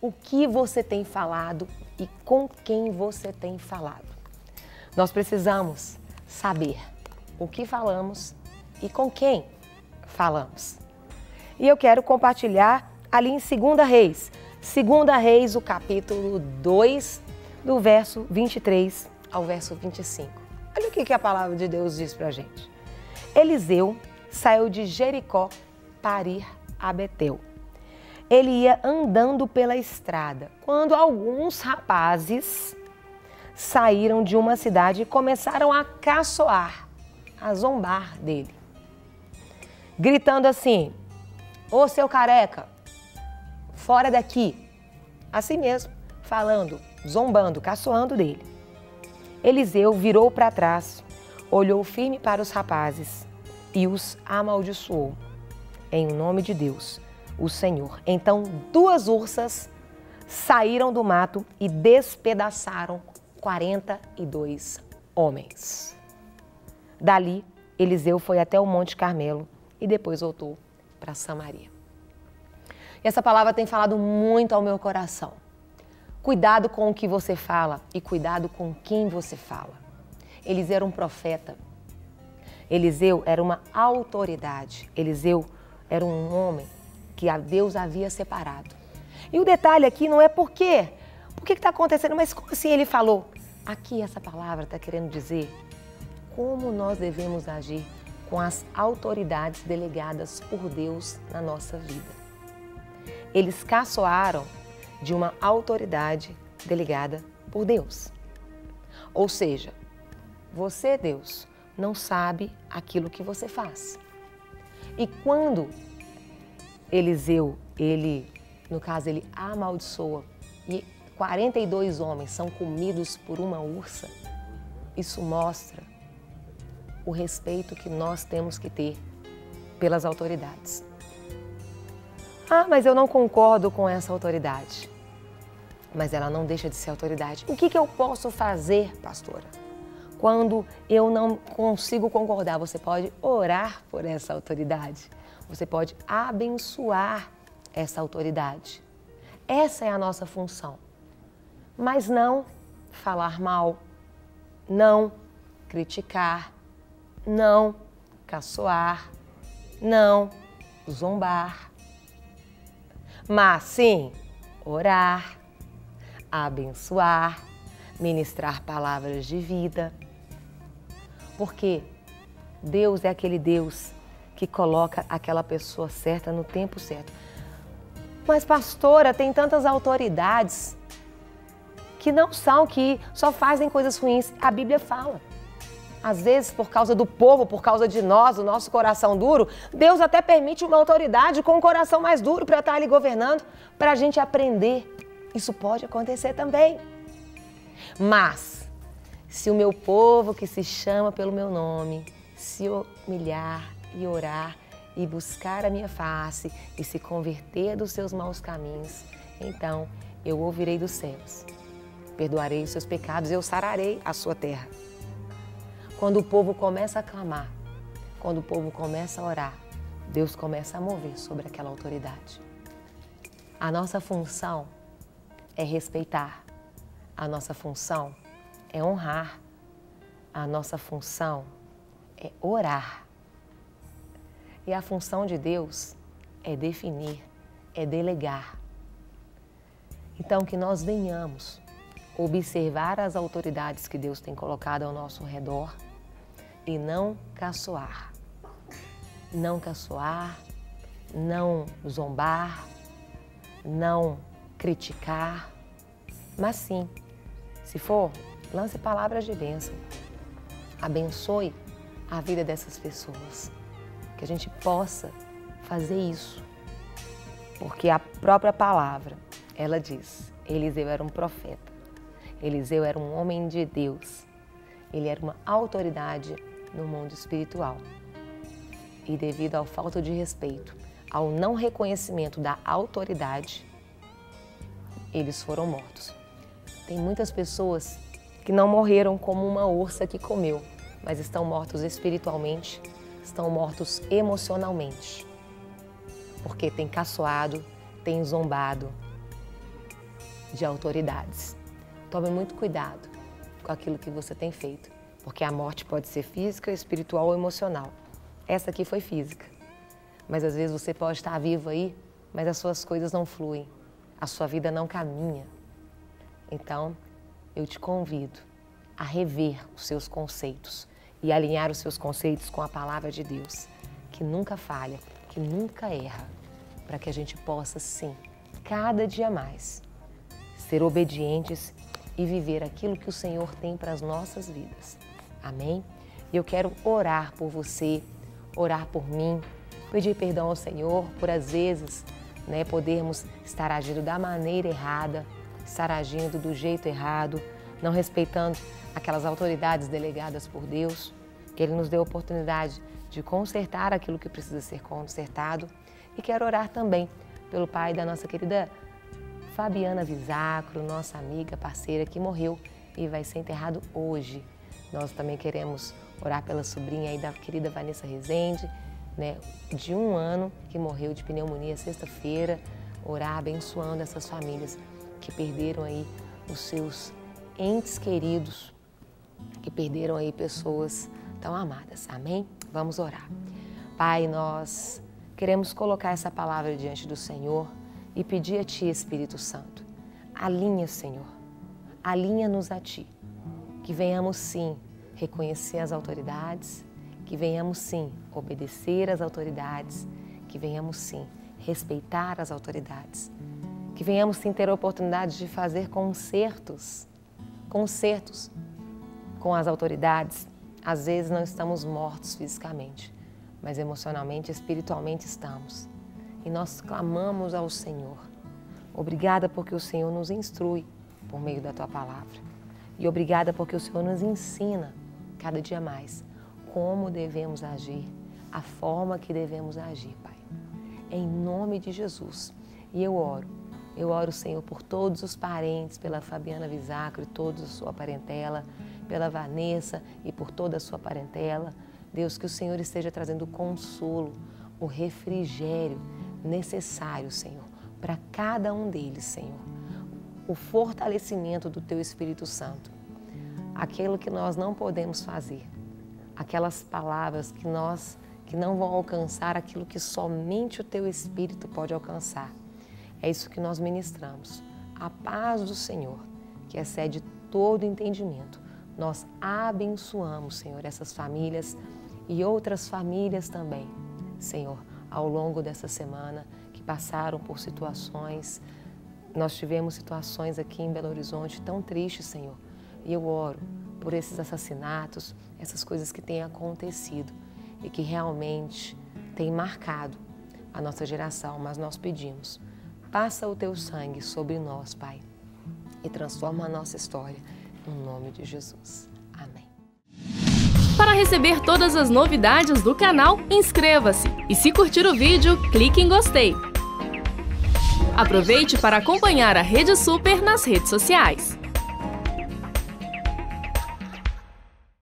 o que você tem falado e com quem você tem falado. Nós precisamos saber o que falamos e com quem falamos. E eu quero compartilhar ali em 2 Reis. 2 Reis, o capítulo 2, do verso 23 ao verso 25. Olha o que a palavra de Deus diz pra gente. Eliseu saiu de Jericó para ir a Betel. Ele ia andando pela estrada, quando alguns rapazes saíram de uma cidade e começaram a caçoar, a zombar dele, gritando assim: ô seu careca, fora daqui. Assim mesmo, falando, zombando, caçoando dele. Eliseu virou para trás, olhou firme para os rapazes e os amaldiçoou. Em nome de Deus, o Senhor. Então 2 ursas saíram do mato e despedaçaram 42 homens. Dali, Eliseu foi até o Monte Carmelo e depois voltou para Samaria. E essa palavra tem falado muito ao meu coração. Cuidado com o que você fala e cuidado com quem você fala. Eliseu era um profeta. Eliseu era uma autoridade. Eliseu era um homem que Deus havia separado. E o detalhe aqui não é por quê. Por que está acontecendo? Mas como assim ele falou? Aqui essa palavra está querendo dizer como nós devemos agir com as autoridades delegadas por Deus na nossa vida. Eles caçoaram de uma autoridade delegada por Deus. Ou seja, você, Deus, não sabe aquilo que você faz. E quando Eliseu, no caso, ele amaldiçoa e 42 homens são comidos por uma ursa, isso mostra o respeito que nós temos que ter pelas autoridades. Ah, mas eu não concordo com essa autoridade. Mas ela não deixa de ser autoridade. O que eu posso fazer, pastora? Quando eu não consigo concordar, você pode orar por essa autoridade. Você pode abençoar essa autoridade. Essa é a nossa função. Mas não falar mal, não criticar, não caçoar, não zombar. Mas sim, orar, abençoar, ministrar palavras de vida. Porque Deus é aquele Deus que coloca aquela pessoa certa no tempo certo. Mas pastora, tem tantas autoridades que não são, que só fazem coisas ruins. A Bíblia fala. Às vezes, por causa do povo, por causa de nós, o nosso coração duro, Deus até permite uma autoridade com um coração mais duro para estar ali governando, para a gente aprender. Isso pode acontecer também. Mas, se o meu povo que se chama pelo meu nome, se humilhar e orar e buscar a minha face e se converter dos seus maus caminhos, então eu ouvirei dos céus, perdoarei os seus pecados e eu sararei a sua terra. Quando o povo começa a clamar, quando o povo começa a orar, Deus começa a mover sobre aquela autoridade. A nossa função é respeitar, a nossa função é honrar, a nossa função é orar. E a função de Deus é definir, é delegar. Então, que nós venhamos observar as autoridades que Deus tem colocado ao nosso redor e não caçoar. Não caçoar, não zombar, não criticar, mas sim, se for, lance palavras de bênção. Abençoe a vida dessas pessoas. Que a gente possa fazer isso. Porque a própria palavra, ela diz, Eliseu era um profeta. Eliseu era um homem de Deus. Ele era uma autoridade no mundo espiritual. E devido à falta de respeito, ao não reconhecimento da autoridade, eles foram mortos. Tem muitas pessoas que não morreram como uma ursa que comeu, mas estão mortos espiritualmente, estão mortos emocionalmente. Porque tem caçoado, tem zombado, de autoridades. Tome muito cuidado com aquilo que você tem feito, porque a morte pode ser física, espiritual ou emocional. Essa aqui foi física, mas às vezes você pode estar vivo aí, mas as suas coisas não fluem, a sua vida não caminha. Então, eu te convido a rever os seus conceitos e alinhar os seus conceitos com a palavra de Deus, que nunca falha, que nunca erra, para que a gente possa, sim, cada dia mais, ser obedientes e viver aquilo que o Senhor tem para as nossas vidas. Amém? E eu quero orar por você, orar por mim, pedir perdão ao Senhor por, às vezes, podermos estar agindo da maneira errada, estar agindo do jeito errado, não respeitando aquelas autoridades delegadas por Deus, que Ele nos deu a oportunidade de consertar aquilo que precisa ser consertado. E quero orar também pelo pai da nossa querida Fabiana Visacro, nossa amiga, parceira, que morreu e vai ser enterrado hoje. Nós também queremos orar pela sobrinha aí da querida Vanessa Rezende, de 1 ano, que morreu de pneumonia sexta-feira. Orar abençoando essas famílias que perderam aí os seus entes queridos, que perderam aí pessoas tão amadas. Amém? Vamos orar. Pai, nós queremos colocar essa palavra diante do Senhor e pedir a Ti, Espírito Santo, alinha, Senhor, alinha-nos a Ti, que venhamos sim reconhecer as autoridades, que venhamos sim obedecer às autoridades, que venhamos sim respeitar as autoridades, que venhamos sim ter a oportunidade de fazer concertos com as autoridades. Às vezes não estamos mortos fisicamente, mas emocionalmente, espiritualmente estamos. E nós clamamos ao Senhor. Obrigada porque o Senhor nos instrui por meio da Tua palavra. E obrigada porque o Senhor nos ensina cada dia mais como devemos agir, a forma que devemos agir, Pai. Em nome de Jesus. E eu oro, Senhor, por todos os parentes, pela Fabiana Visacro e toda a sua parentela, pela Vanessa e por toda a sua parentela. Deus, que o Senhor esteja trazendo o consolo, o refrigério necessário, Senhor, para cada um deles, Senhor. O fortalecimento do Teu Espírito Santo. Aquilo que nós não podemos fazer, aquelas palavras que não vão alcançar aquilo que somente o Teu Espírito pode alcançar. É isso que nós ministramos. A paz do Senhor, que excede todo entendimento. Nós abençoamos, Senhor, essas famílias e outras famílias também, Senhor, ao longo dessa semana, que passaram por situações. Nós tivemos situações aqui em Belo Horizonte tão tristes, Senhor. E eu oro por esses assassinatos, essas coisas que têm acontecido e que realmente têm marcado a nossa geração. Mas nós pedimos, passa o Teu sangue sobre nós, Pai, e transforma a nossa história, no nome de Jesus. Amém. Para receber todas as novidades do canal, inscreva-se e, se curtir o vídeo, clique em gostei. Aproveite para acompanhar a Rede Super nas redes sociais.